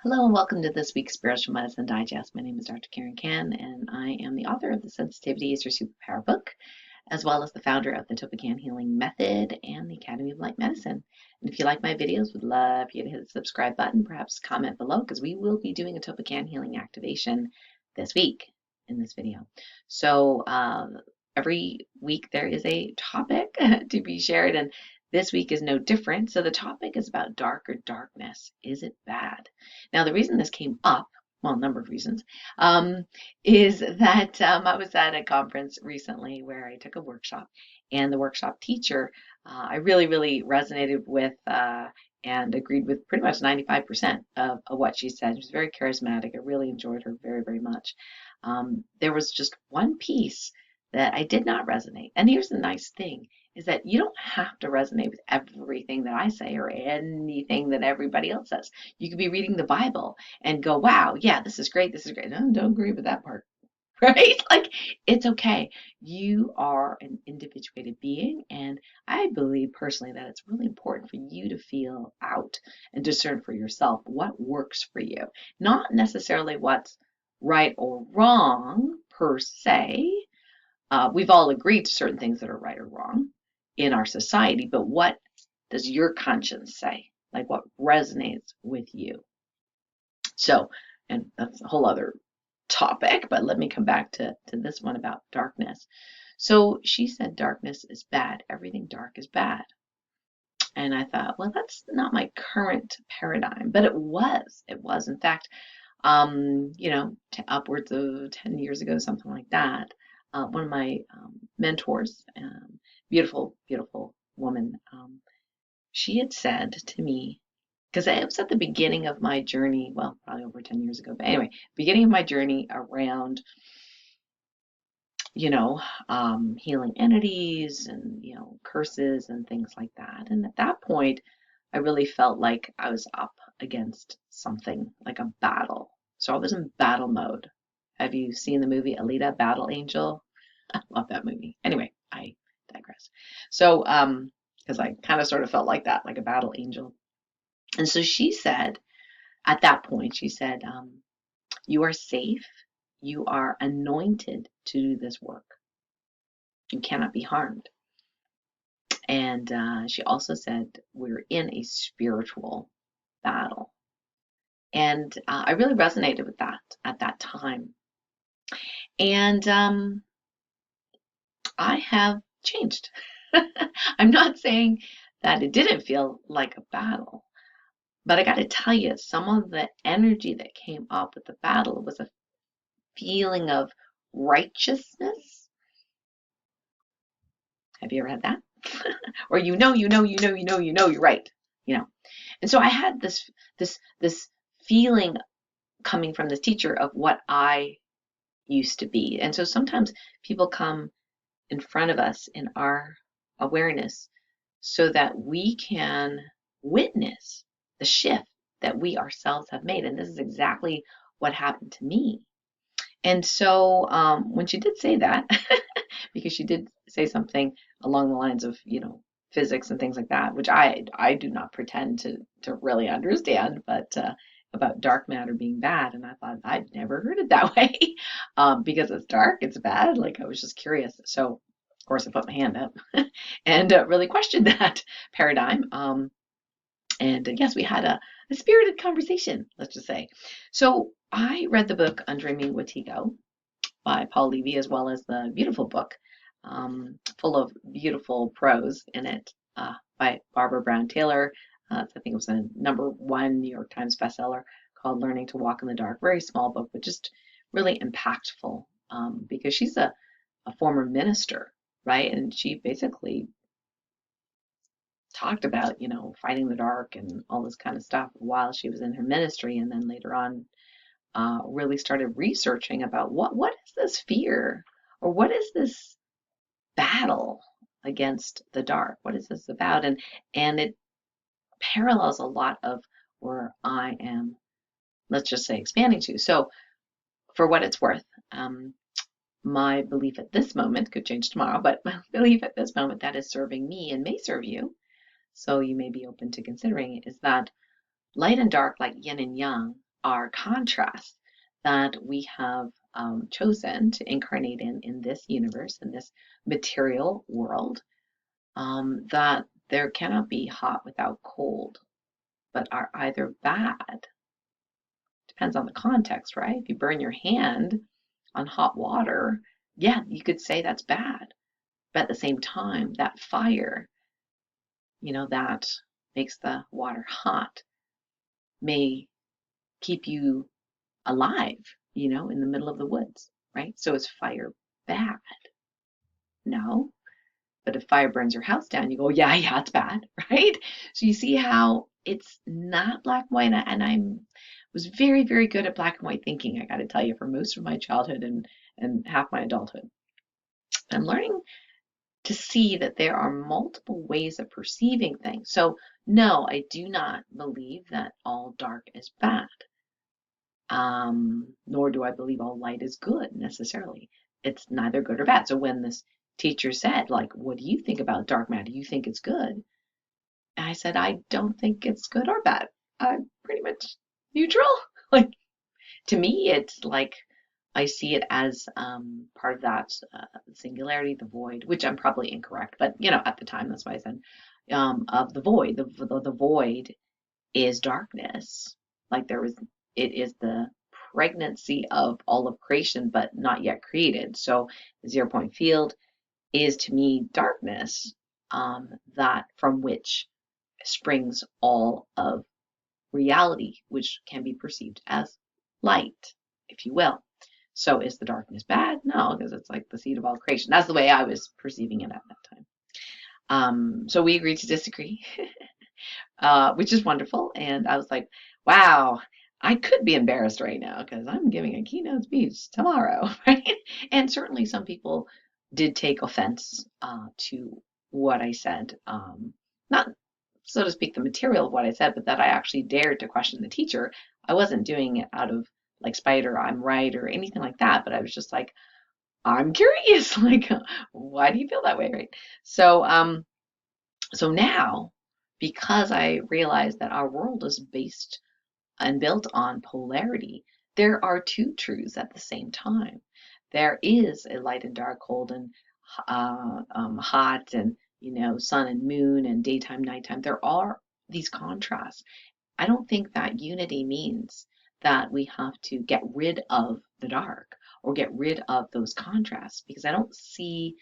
Hello and welcome to this week's Spiritual Medicine Digest. My name is Dr. Karen Kan, and I am the author of the Sensitivity is Your Superpower book, as well as the founder of the TOLPAKAN Healing Method and the Academy of Light Medicine. And if you like my videos, would love you to hit the subscribe button, perhaps comment below, because we will be doing a TOLPAKAN Healing Activation this week in this video. So every week there is a topic to be shared, and this week is no different. So the topic is about dark or darkness. Is it bad? Now, the reason this came up, well, a number of reasons, is that I was at a conference recently where I took a workshop, and the workshop teacher I really resonated with and agreed with pretty much 95% of what she said. She was very charismatic. I really enjoyed her very much. There was just one piece that I did not resonate. And here's the nice thing is that you don't have to resonate with everything that I say or anything that everybody else says. You could be reading the Bible and go, wow, yeah, this is great. This is great. No, don't agree with that part, right? Like, it's okay. You are an individuated being. And I believe personally that it's really important for you to feel out and discern for yourself what works for you, not necessarily what's right or wrong per se. We've all agreed to certain things that are right or wrong in our society, but what does your conscience say? Like what resonates with you? So, and that's a whole other topic, but let me come back to this one about darkness. So she said darkness is bad. Everything dark is bad. And I thought, well, that's not my current paradigm, but it was. It was, in fact, upwards of 10 years ago, something like that. One of my mentors, beautiful woman, she had said to me, because it was at the beginning of my journey, well, probably over 10 years ago, but anyway, beginning of my journey around, healing entities and, curses and things like that. And at that point, I really felt like I was up against something, like a battle. So I was in battle mode. Have you seen the movie Alita, Battle Angel? I love that movie. Anyway, I digress. So, because I kind of sort of felt like that, like a battle angel. And so she said, at that point, she said, you are safe. You are anointed to do this work. You cannot be harmed. And she also said, we're in a spiritual battle. And I really resonated with that at that time. And I have changed. I'm not saying that it didn't feel like a battle, but I got to tell you, some of the energy that came up with the battle was a feeling of righteousness. Have you ever had that? Or you're right, And so I had this feeling coming from this teacher of what I used to be. And so sometimes people come in front of us in our awareness so that we can witness the shift that we ourselves have made. And this is exactly what happened to me. And so when she did say that, because she did say something along the lines of, physics and things like that, which I do not pretend to really understand, but about dark matter being bad. And I thought, I'd never heard it that way. Because it's dark, it's bad. Like, I was just curious. So, of course, I put my hand up and really questioned that paradigm. And yes, we had a spirited conversation, let's just say. So I read the book 𝗟𝗜𝗚𝗥𝗥𝗢𝗢 by Paul Levy, as well as the beautiful book full of beautiful prose in it by Barbara Brown Taylor. I think it was a #1 New York Times bestseller called Learning to Walk in the Dark. Very small book, but just really impactful because she's a former minister, right? And she basically talked about, fighting the dark and all this kind of stuff while she was in her ministry. And then later on, really started researching about what is this fear, or what is this battle against the dark? What is this about? And it parallels a lot of where I am, let's just say, expanding to. So for what it's worth, my belief at this moment could change tomorrow, but my belief at this moment that is serving me and may serve you, so you may be open to considering it, is that light and dark, like yin and yang, are contrasts that we have chosen to incarnate in this universe, in this material world, that there cannot be hot without cold, but are either bad. Depends on the context, right? If you burn your hand on hot water, yeah, you could say that's bad. But at the same time, that fire, that makes the water hot, may keep you alive, in the middle of the woods, right? So is fire bad? No. But if fire burns your house down, you go, yeah, it's bad, right? So you see how it's not black and white. And I was very, very good at black and white thinking, I got to tell you, for most of my childhood and half my adulthood. I'm learning to see that there are multiple ways of perceiving things. So no, I do not believe that all dark is bad. Nor do I believe all light is good necessarily. It's neither good or bad. So when this teacher said, like, what do you think about dark matter? Do you think it's good? And I said, I don't think it's good or bad. I'm pretty much neutral. Like, to me, it's like I see it as part of that singularity, the void, which I'm probably incorrect, but at the time, that's why I said of the void. The void is darkness. Like it is the pregnancy of all of creation, but not yet created. So the 0 point field is to me darkness, that from which springs all of reality, which can be perceived as light, if you will. So is the darkness bad? No, because it's like the seed of all creation. That's the way I was perceiving it at that time. So we agreed to disagree, which is wonderful. And I was like, wow, I could be embarrassed right now because I'm giving a keynote speech tomorrow, right? And certainly some people did take offense to what I said. Not, so to speak, the material of what I said, but that I actually dared to question the teacher. I wasn't doing it out of like spite or I'm right or anything like that, but I was just like, I'm curious, like, why do you feel that way, right? So now, because I realize that our world is based and built on polarity, there are two truths at the same time. There is a light and dark, cold and hot, and sun and moon, and daytime, nighttime. There are these contrasts. I don't think that unity means that we have to get rid of the dark or get rid of those contrasts, because I don't see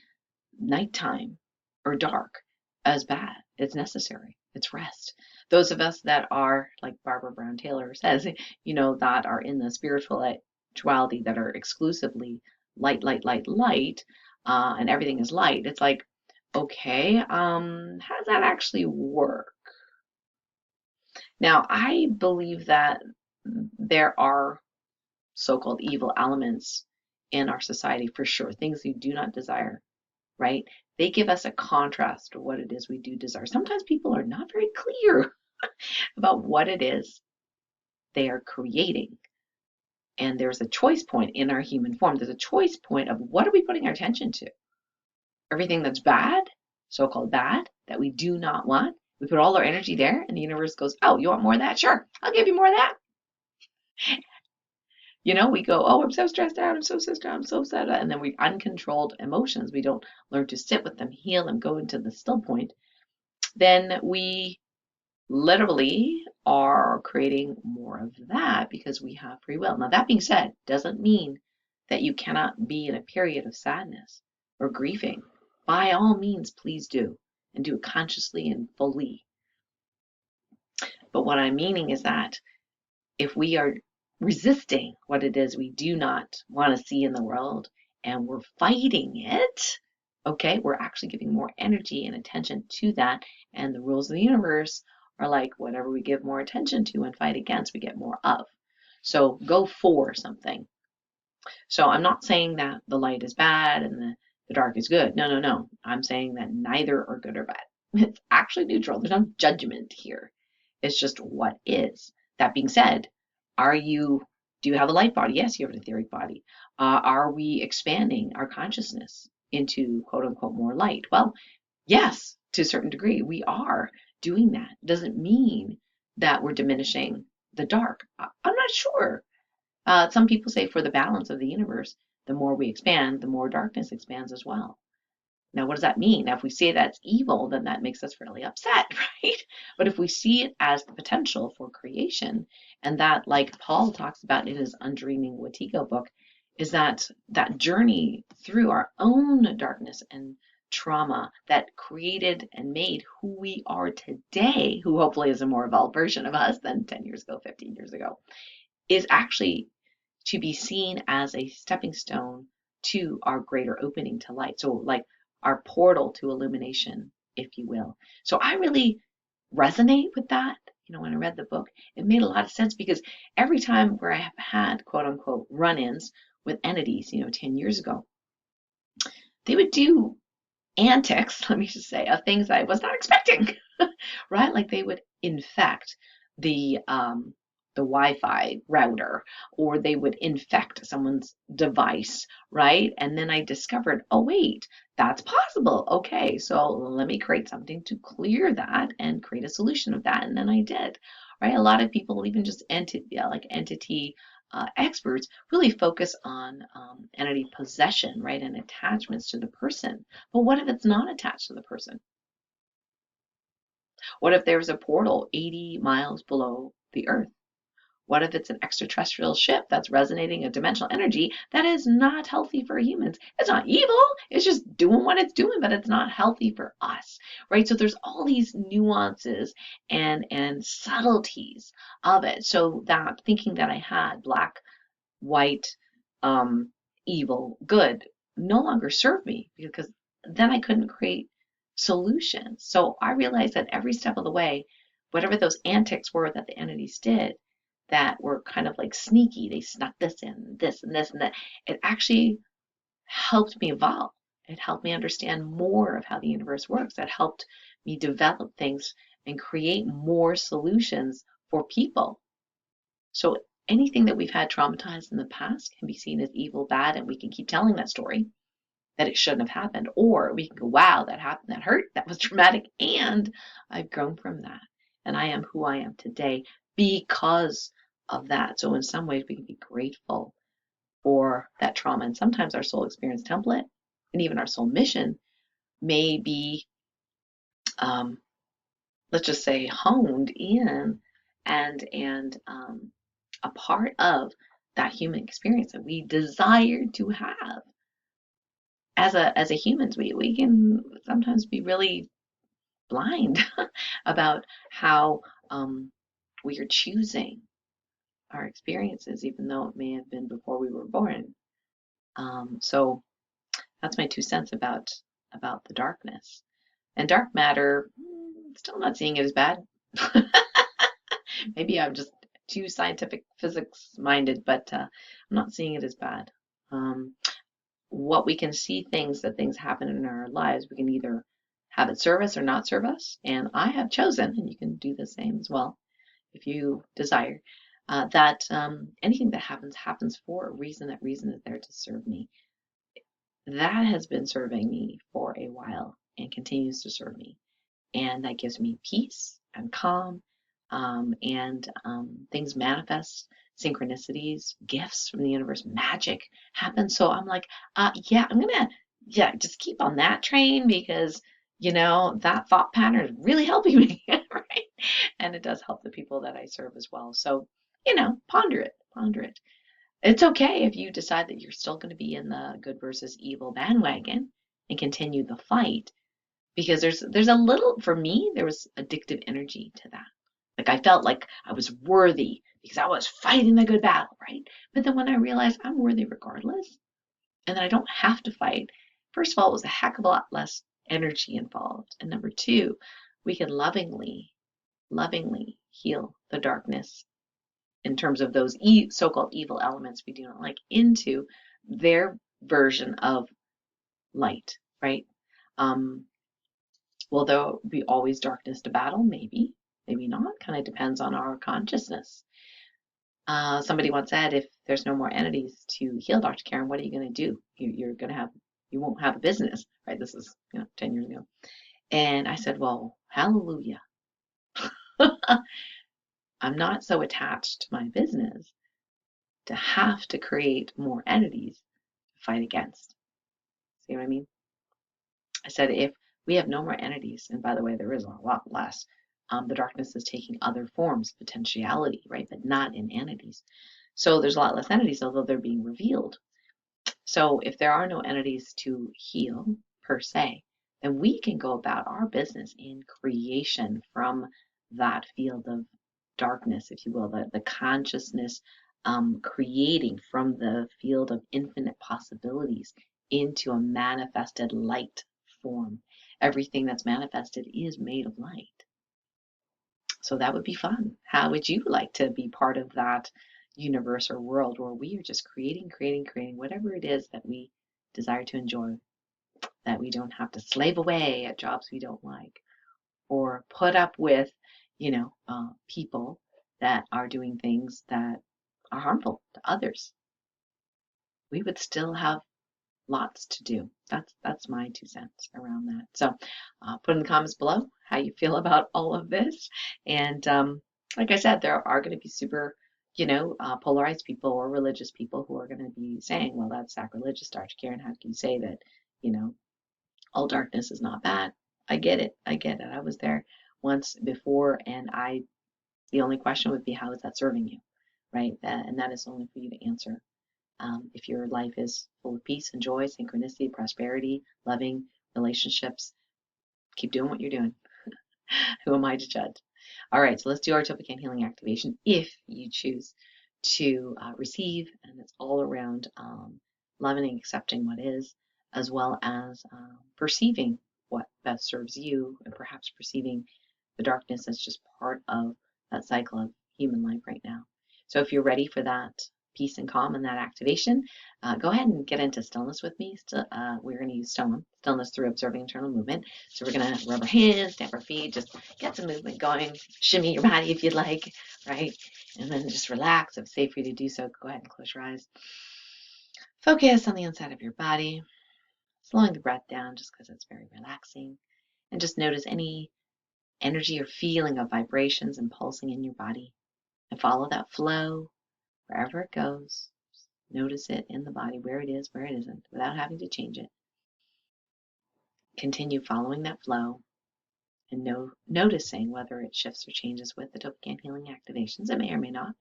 nighttime or dark as bad. It's necessary. It's rest. Those of us that are, like Barbara Brown Taylor says, that are in the spirituality that are exclusively light, light, light, light, and everything is light. It's like, okay, how does that actually work? Now, I believe that there are so-called evil elements in our society for sure, things we do not desire, right? They give us a contrast to what it is we do desire. Sometimes people are not very clear about what it is they are creating. And there's a choice point in our human form. There's a choice point of what are we putting our attention to? Everything that's bad, so-called bad, that we do not want. We put all our energy there and the universe goes, oh, you want more of that? Sure, I'll give you more of that. We go, oh, I'm so stressed out, I'm so stressed out, I'm so sad. And then we uncontrolled emotions. We don't learn to sit with them, heal them, go into the still point. Then we literally are creating more of that because we have free will. Now, that being said, doesn't mean that you cannot be in a period of sadness or grieving. By all means, please do, and do it consciously and fully. But what I'm meaning is that if we are resisting what it is we do not want to see in the world and we're fighting it, okay, we're actually giving more energy and attention to that. And the rules of the universe are like whatever we give more attention to and fight against, we get more of. So go for something. So I'm not saying that the light is bad and the dark is good. No. I'm saying that neither are good or bad. It's actually neutral. There's no judgment here. It's just what is. That being said, do you have a light body? Yes, you have an etheric body. Are we expanding our consciousness into quote unquote more light? Well, yes, to a certain degree, we are doing that. It doesn't mean that we're diminishing the dark? I'm not sure. Some people say for the balance of the universe, the more we expand, the more darkness expands as well. Now, what does that mean? Now, if we say that's evil, then that makes us really upset, right? But if we see it as the potential for creation, and that, like Paul talks about in his Undreaming Wetiko book, is that journey through our own darkness and trauma that created and made who we are today, who hopefully is a more evolved version of us than 10 years ago, 15 years ago, is actually to be seen as a stepping stone to our greater opening to light. So, like our portal to illumination, if you will. So, I really resonate with that. You know, when I read the book, it made a lot of sense because every time where I have had quote unquote run ins with entities, 10 years ago, they would do antics, let me just say, of things I was not expecting, right? Like they would infect the Wi-Fi router, or they would infect someone's device, right? And then I discovered, oh wait, that's possible. Okay, so let me create something to clear that and create a solution of that. And then I did, right? A lot of people, even just entity experts, really focus on entity possession, right, and attachments to the person. But what if it's not attached to the person? What if there's a portal 80 miles below the Earth? What if it's an extraterrestrial ship that's resonating a dimensional energy that is not healthy for humans? It's not evil, it's just doing what it's doing, but it's not healthy for us, right? So there's all these nuances and subtleties of it. So that thinking that I had black, white, evil, good, no longer served me because then I couldn't create solutions. So I realized that every step of the way, whatever those antics were that the entities did that were kind of like sneaky, they snuck this in, this and this and that, it actually helped me evolve. It helped me understand more of how the universe works. It helped me develop things and create more solutions for people. So anything that we've had traumatized in the past can be seen as evil, bad, and we can keep telling that story that it shouldn't have happened. Or we can go, wow, that happened, that hurt, that was traumatic, and I've grown from that. And I am who I am today because of that. So in some ways we can be grateful for that trauma. And sometimes our soul experience template and even our soul mission may be, let's just say, honed in and a part of that human experience that we desire to have. As a humans, we can sometimes be really blind about how we are choosing our experiences, even though it may have been before we were born. So that's my 2 cents about the darkness. And dark matter, still not seeing it as bad. Maybe I'm just too scientific physics minded, but I'm not seeing it as bad. What we can see that things happen in our lives, we can either have it serve us or not serve us. And I have chosen, and you can do the same as well if you desire, that anything that happens for a reason. That reason is there to serve me. That has been serving me for a while and continues to serve me. And that gives me peace and calm, and things manifest, synchronicities, gifts from the universe, magic happens. So I'm like, yeah, I'm gonna, just keep on that train because that thought pattern is really helping me, right? And it does help the people that I serve as well. So ponder it, ponder it. It's okay if you decide that you're still going to be in the good versus evil bandwagon and continue the fight, because there's a little, for me, there was addictive energy to that. Like I felt like I was worthy because I was fighting the good battle, right? But then when I realized I'm worthy regardless and that I don't have to fight, first of all, it was a heck of a lot less energy involved. And number two, we can lovingly heal the darkness in terms of those so-called evil elements we do not like into their version of light, right? Will there be always darkness to battle? Maybe, maybe not. Kind of depends on our consciousness. Somebody once said, if there's no more entities to heal, Dr. Karen, what are you going to do? You won't have a business, right? This is 10 years ago. And I said, well, hallelujah. I'm not so attached to my business to have to create more entities to fight against. See what I mean? I said, if we have no more entities, and by the way, there is a lot less, the darkness is taking other forms, potentiality, right? But not in entities. So there's a lot less entities, although they're being revealed. So if there are no entities to heal per se, then we can go about our business in creation from that field of darkness, if you will, the consciousness creating from the field of infinite possibilities into a manifested light form. Everything that's manifested is made of light. So that would be fun. How would you like to be part of that universe or world where we are just creating, whatever it is that we desire to enjoy, that we don't have to slave away at jobs we don't like or put up with, people that are doing things that are harmful to others. We would still have lots to do. That's my 2 cents around that. So put in the comments below how you feel about all of this. And like I said, there are going to be super, polarized people or religious people who are going to be saying, well, that's sacrilegious, Dr. Karen. How can you say that, all darkness is not bad? I get it. I get it. I was there once before, and the only question would be, how is that serving you? Right? And that is only for you to answer. If your life is full of peace and joy, synchronicity, prosperity, loving relationships, keep doing what you're doing. Who am I to judge? All right, so let's do our TOLPAKAN Healing Activation if you choose to receive, and it's all around loving and accepting what is, as well as perceiving what best serves you, and perhaps perceiving the darkness as just part of that cycle of human life right now. So if you're ready for that peace and calm and that activation, go ahead and get into stillness with me. We're going to use stillness through observing internal movement. So we're going to rub our hands, stamp our feet, just get some movement going, shimmy your body if you'd like, right? And then just relax. If it's safe for you to do so, go ahead and close your eyes. Focus on the inside of your body, slowing the breath down just because it's very relaxing. And just notice any energy or feeling of vibrations and pulsing in your body. And follow that flow wherever it goes. Notice it in the body, where it is, where it isn't, without having to change it. Continue following that flow and noticing whether it shifts or changes with the TOLPAKAN Healing Activations. It may or may not.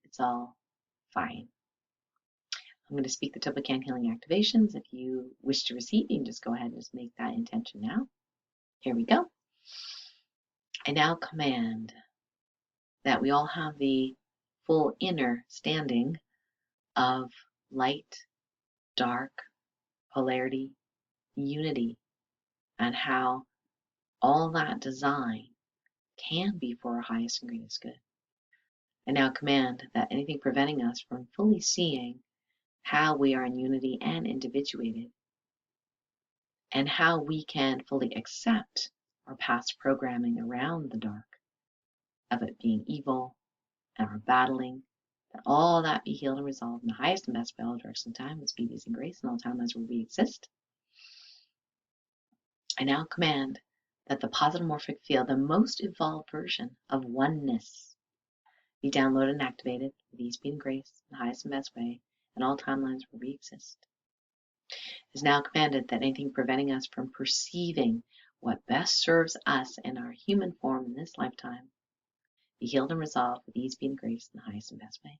It's all fine. I'm going to speak the TOLPAKAN Healing Activations. If you wish to receive, you can just go ahead and just make that intention now. Here we go. I now command that we all have the full inner standing of light, dark, polarity, unity, and how all that design can be for our highest and greatest good. I now command that anything preventing us from fully seeing how we are in unity and individuated, and how we can fully accept our past programming around the dark, of it being evil and our battling, that all that be healed and resolved in the highest and best way, all directions of time, with speed, ease, and grace, and all timelines where we exist. I now command that the positive morphic field, the most evolved version of oneness, be downloaded and activated with ease, speed, and grace in the highest and best way, and all timelines where we exist. It is now commanded that anything preventing us from perceiving what best serves us in our human form in this lifetime be healed and resolved with ease, speed, and grace in the highest and best way.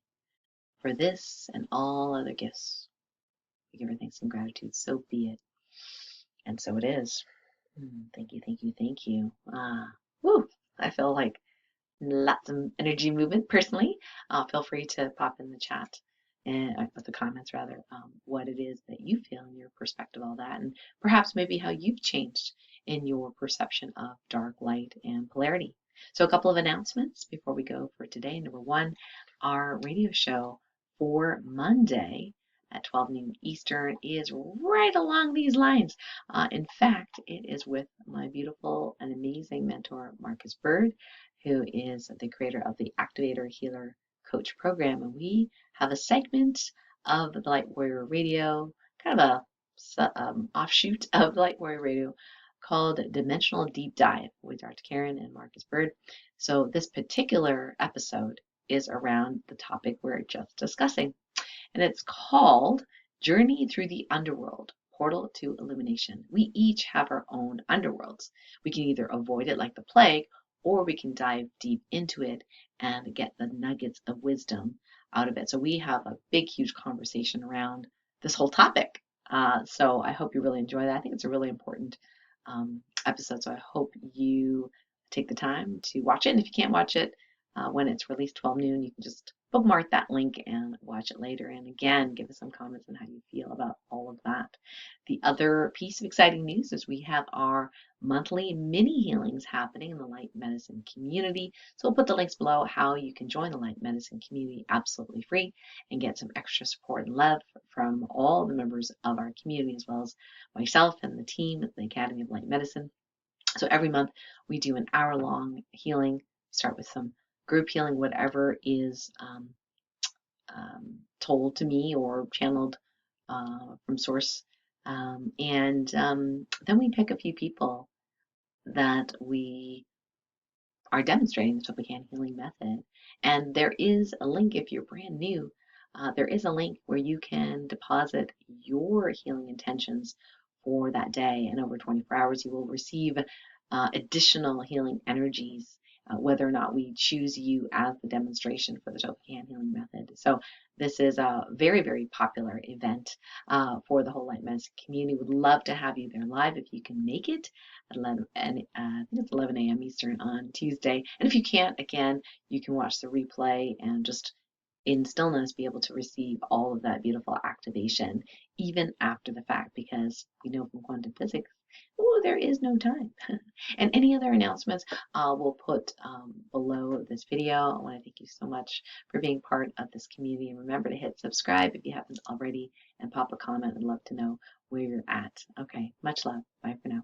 For this and all other gifts, we give our thanks and gratitude. So be it. And so it is. Thank you, thank you, thank you. Woo! I feel like lots of energy movement personally. Feel free to pop in the chat and put the comments rather, what it is that you feel in your perspective, all that, and perhaps maybe how you've changed in your perception of dark, light, and polarity. So a couple of announcements before we go for today. Number one, our radio show for Monday at 12 noon Eastern is right along these lines. In fact, it is with my beautiful and amazing mentor, Marcus Bird, who is the creator of the Activator Healer Coach program. And we have a segment of the Light Warrior Radio, kind of a offshoot of Light Warrior Radio, called Dimensional Deep Dive with Dr. Karen and Marcus Bird. So this particular episode is around the topic we're just discussing, and it's called Journey Through the Underworld, Portal to Illumination. We each have our own underworlds. We can either avoid it like the plague, or we can dive deep into it and get the nuggets of wisdom out of it. So we have a big, huge conversation around this whole topic. So I hope you really enjoy that. I think it's a really important episode. So I hope you take the time to watch it. And if you can't watch it when it's released 12 noon, you can just bookmark that link and watch it later. And again, give us some comments on how you feel about all of that. The other piece of exciting news is we have our monthly mini healings happening in the light medicine community. So we'll put the links below how you can join the light medicine community absolutely free and get some extra support and love from all the members of our community, as well as myself and the team at the Academy of Light Medicine. So every month we do an hour-long healing. Start with some group healing, whatever is told to me or channeled from source. Then we pick a few people that we are demonstrating the TOLPAKAN healing method. And there is a link if you're brand new. There is a link where you can deposit your healing intentions for that day. And over 24 hours, you will receive additional healing energies, whether or not we choose you as the demonstration for the TOLPAKAN healing method. So this is a very, very popular event for the whole light medicine community. Would love to have you there live if you can make it at 11, and I think it's 11 a.m. Eastern on Tuesday. And if you can't, again, you can watch the replay and just in stillness be able to receive all of that beautiful activation even after the fact, because we know from quantum physics, oh, there is no time. And any other announcements we'll put below this video. I want to thank you so much for being part of this community, and remember to hit subscribe if you haven't already and pop a comment. I'd love to know where you're at. Okay, much love. Bye for now.